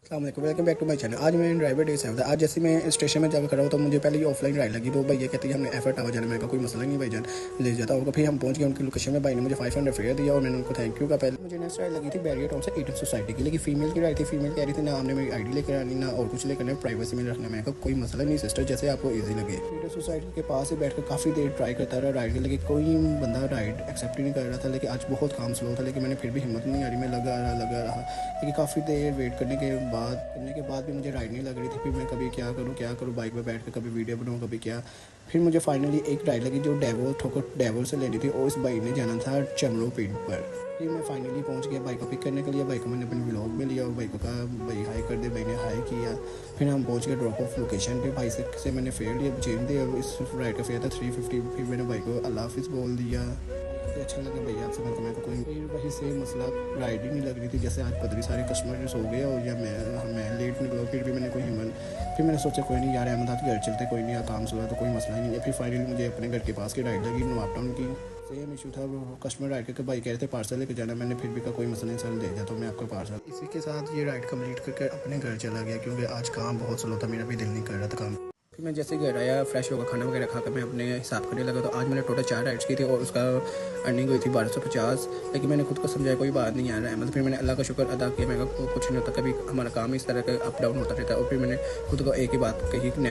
Welcome back to my channel. आज मैं driver day से आज जैसे मैं स्टेशन में जाकर खड़ा हूँ तो मुझे पहले ये ऑफलाइन राइड लगी। तो भैया कहते हैं हमने एफर्ट आवा जाना। मैंने कहा कोई मसला नहीं भाईजान, ले जाता होगा। फिर हम पहुंच गए उनकी लोकेशन में। भाई ने मुझे 500 फेयर दिया और मैंने उनको थैंक यू का। पहले मुझे नेक्स्ट राइड लगी थी बैरियर टाउन से ईडन सोसाइटी की, लेकिन फीमेल की राइड थी। फीमेल कह रही थी ना हमने मेरी आईडी लेकर आनी ना और कुछ लेकर आना, प्राइवेसी में रखना। मैंने कहा कोई मसला नहीं सिस्टर, जैसे आपको ईजी लगे। ईडन सोसाइटी के पास ही बैठकर काफ़ी देर ट्राई करता रहा राइड के, लेकिन कोई बंदा राइड एक्सेप्ट ही नहीं कर रहा था। लेकिन आज बहुत काम स्लो था, लेकिन मैंने फिर भी हिम्मत नहीं आ रही, मैं लगा रहा। लेकिन काफ़ी देर वेट करने के बाद भी मुझे राइड नहीं लग रही थी। फिर मैं कभी क्या करूँ बाइक पर बैठ कर, कभी वीडियो बनाऊँ कभी क्या। फिर मुझे फाइनली एक राइड लगी जो डेवल से लेनी थी और इस बाइक ने जाना था चमड़ो पिंड पर। फिर मैं फाइनली पहुंच गया बाइक को पिक करने के लिए। बाइक को मैंने अपने व्लॉग में लिया और बाइक को कहा भाई हाई कर दे। भाई ने हाई किया। फिर हम पहुंच गए ड्रॉप ऑफ लोकेशन पे। भाई से मैंने फेयर लिया, चेंज दिया। इस राइड का फेयर था 350। फिर मैंने बाइक को अल्लाह हाफिज़ बोल दिया। अच्छा लगा भैया आपसे मिलकर। मेरे को कोई फिर वही से मसला राइड ही नहीं लग रही थी। जैसे आज पता नहीं सारे कस्टमर सो गए और या मैं लेट निकला। फिर भी मैंने कोई हिम्मत। फिर मैंने सोचा कोई नहीं यार अहमदाबाद के घर चलते, कोई नहीं काम सुना तो कोई मसला ही नहीं है। फिर फाइनली मुझे अपने घर के पास की राइड लगी नवाब टाउन की। सेम इशू था, वो कस्टमर राइड करके भाई कह रहे थे पार्सल लेकर जाना। मैंने फिर भी कहा कोई मसला नहीं सर ले जाता हूँ मैं आपका पार्सल। इसी के साथ ये राइड कंप्लीट करके अपने घर चला गया, क्योंकि आज काम बहुत स्लो था, मेरा भी दिल नहीं कर रहा था काम। फिर मैं जैसे घर आया फ्रेश होकर खाना वगैरह खाकर मैं अपने हिसाब करने लगा। तो आज मैंने टोटल 4 राइड्स की थी और उसका अर्निंग हुई थी 1250। लेकिन मैंने खुद को समझाया कोई बात नहीं आ रहा है। मतलब फिर मैंने अल्लाह का शुक्र अदा किया। मैं कुछ नहीं होता, कभी हमारा काम इस तरह का अप डाउन होता रहता है। और फिर मैंने खुद को एक ही बात कही